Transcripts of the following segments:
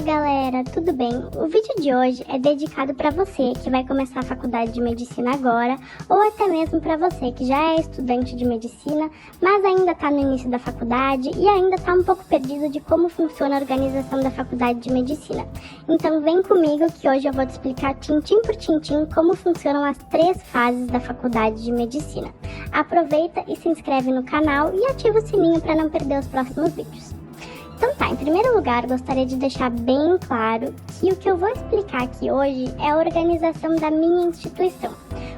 Fala galera, tudo bem? O vídeo de hoje é dedicado para você que vai começar a faculdade de medicina agora, ou até mesmo para você que já é estudante de medicina, mas ainda está no início da faculdade e ainda está um pouco perdido de como funciona a organização da faculdade de medicina. Então vem comigo que hoje eu vou te explicar tintim por tintim como funcionam as 3 fases da faculdade de medicina. Aproveita e se inscreve no canal e ativa o sininho para não perder os próximos vídeos. Então tá, em primeiro lugar, gostaria de deixar bem claro que o que eu vou explicar aqui hoje é a organização da minha instituição.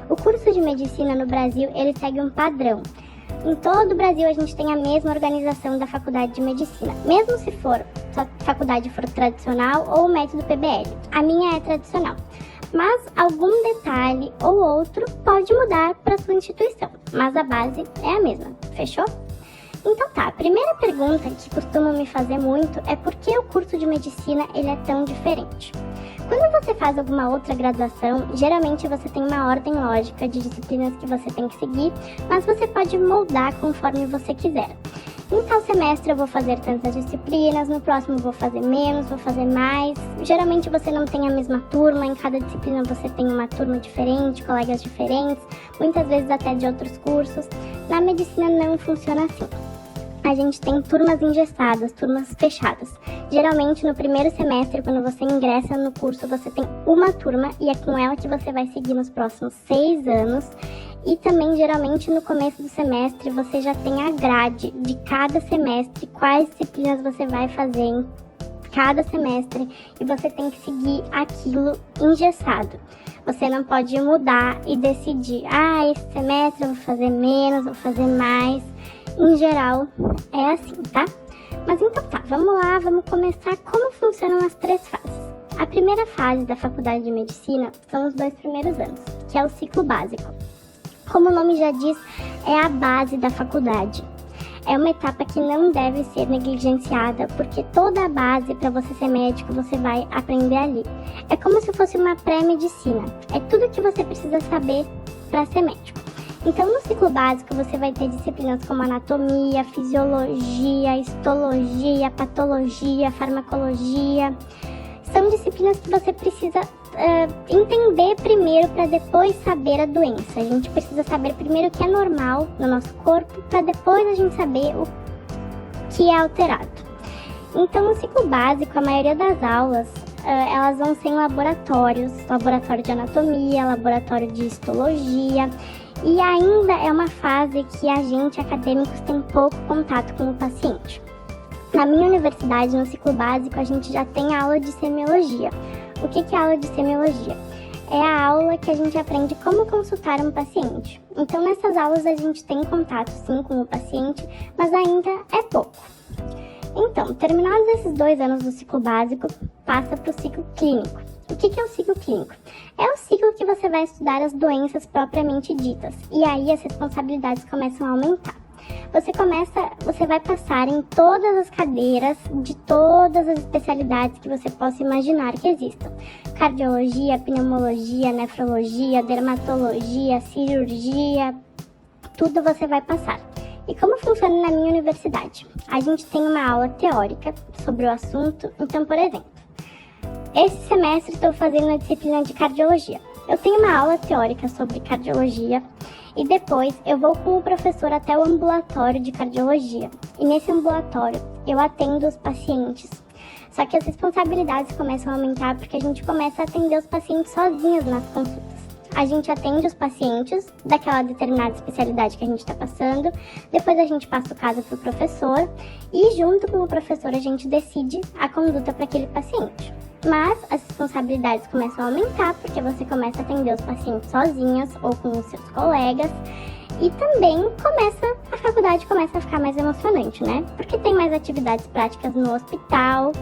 O curso de medicina no Brasil, ele segue um padrão. Em todo o Brasil a gente tem a mesma organização da faculdade de medicina, mesmo se a faculdade for tradicional ou o método PBL. A minha é tradicional, mas algum detalhe ou outro pode mudar para sua instituição, mas a base é a mesma, fechou? Então tá, a primeira pergunta que costumam me fazer muito é por que o curso de medicina ele é tão diferente. Quando você faz alguma outra graduação, geralmente você tem uma ordem lógica de disciplinas que você tem que seguir, mas você pode moldar conforme você quiser. Em tal semestre eu vou fazer tantas disciplinas, no próximo vou fazer menos, vou fazer mais. Geralmente você não tem a mesma turma, em cada disciplina você tem uma turma diferente, colegas diferentes, muitas vezes até de outros cursos. Na medicina não funciona assim. A gente tem turmas engessadas, turmas fechadas. Geralmente no primeiro semestre, quando você ingressa no curso, você tem uma turma e é com ela que você vai seguir nos próximos 6 anos. E também geralmente no começo do semestre você já tem a grade de cada semestre, quais disciplinas você vai fazer em cada semestre e você tem que seguir aquilo engessado. Você não pode mudar e decidir, esse semestre eu vou fazer menos, vou fazer mais. Em geral, é assim, tá? Mas então tá, vamos lá, vamos começar como funcionam as 3 fases. A primeira fase da faculdade de medicina são os 2 primeiros anos, que é o ciclo básico. Como o nome já diz, é a base da faculdade. É uma etapa que não deve ser negligenciada, porque toda a base para você ser médico você vai aprender ali. É como se fosse uma pré-medicina. É tudo que você precisa saber para ser médico. Então, no ciclo básico, você vai ter disciplinas como anatomia, fisiologia, histologia, patologia, farmacologia. São disciplinas que você precisa entender primeiro para depois saber a doença. A gente precisa saber primeiro o que é normal no nosso corpo para depois a gente saber o que é alterado. Então, no ciclo básico, a maioria das aulas elas vão ser em laboratórios, laboratório de anatomia, laboratório de histologia. E ainda é uma fase que a gente, acadêmicos, tem pouco contato com o paciente. Na minha universidade, no ciclo básico, a gente já tem aula de semiologia. O que é aula de semiologia? É a aula que a gente aprende como consultar um paciente. Então, nessas aulas a gente tem contato, sim, com o paciente, mas ainda é pouco. Então, terminados esses 2 anos do ciclo básico, passa para o ciclo clínico. O que é o ciclo clínico? É o ciclo que você vai estudar as doenças propriamente ditas, e aí as responsabilidades começam a aumentar. Você vai passar em todas as cadeiras de todas as especialidades que você possa imaginar que existam. Cardiologia, pneumologia, nefrologia, dermatologia, cirurgia, tudo você vai passar. E como funciona na minha universidade? A gente tem uma aula teórica sobre o assunto, então, por exemplo, esse semestre estou fazendo a disciplina de cardiologia. Eu tenho uma aula teórica sobre cardiologia e depois eu vou com o professor até o ambulatório de cardiologia. E nesse ambulatório eu atendo os pacientes. Só que as responsabilidades começam a aumentar porque a gente começa a atender os pacientes sozinhos nas consultas. A gente atende os pacientes daquela determinada especialidade que a gente está passando, depois a gente passa o caso para o professor e junto com o professor a gente decide a conduta para aquele paciente. Mas as responsabilidades começam a aumentar porque você começa a atender os pacientes sozinhos ou com os seus colegas e também a faculdade começa a ficar mais emocionante, né? Porque tem mais atividades práticas no hospital,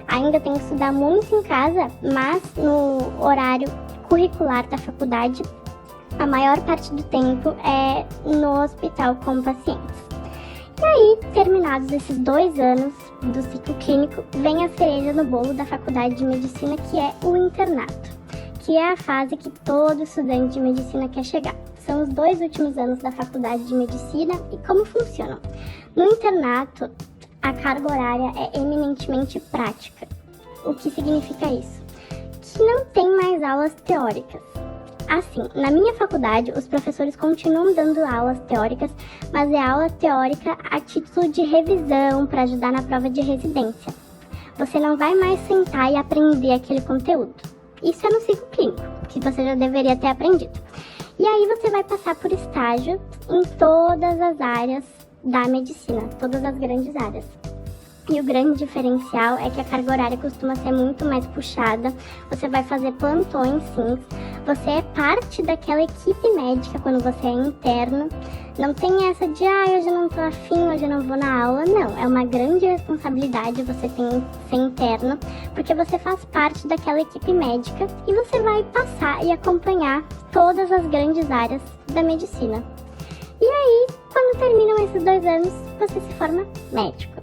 ainda tem que estudar muito em casa, mas no horário curricular da faculdade, a maior parte do tempo é no hospital com pacientes. E aí, terminados esses 2 anos do ciclo clínico, vem a cereja no bolo da faculdade de medicina, que é o internato, que é a fase que todo estudante de medicina quer chegar. São os 2 últimos anos da faculdade de medicina e como funcionam. No internato, a carga horária é eminentemente prática. O que significa isso? Que não tem mais aulas teóricas. Assim, na minha faculdade, os professores continuam dando aulas teóricas, mas é aula teórica a título de revisão para ajudar na prova de residência. Você não vai mais sentar e aprender aquele conteúdo. Isso é no ciclo clínico, que você já deveria ter aprendido. E aí você vai passar por estágio em todas as áreas da medicina, todas as grandes áreas. E o grande diferencial é que a carga horária costuma ser muito mais puxada, você vai fazer plantões sim, você é parte daquela equipe médica quando você é interno, não tem essa de, hoje eu não tô afim, hoje eu não vou na aula, não, é uma grande responsabilidade você ser interno, porque você faz parte daquela equipe médica e você vai passar e acompanhar todas as grandes áreas da medicina. E aí, quando terminam esses 2 anos, você se forma médico.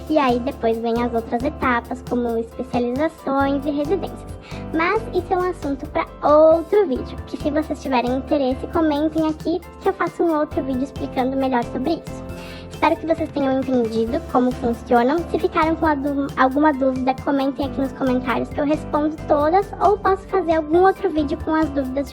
E aí depois vem as outras etapas, como especializações e residências. Mas isso é um assunto para outro vídeo, que se vocês tiverem interesse, comentem aqui que eu faço um outro vídeo explicando melhor sobre isso. Espero que vocês tenham entendido como funcionam. Se ficaram com alguma dúvida, comentem aqui nos comentários que eu respondo todas, ou posso fazer algum outro vídeo com as dúvidas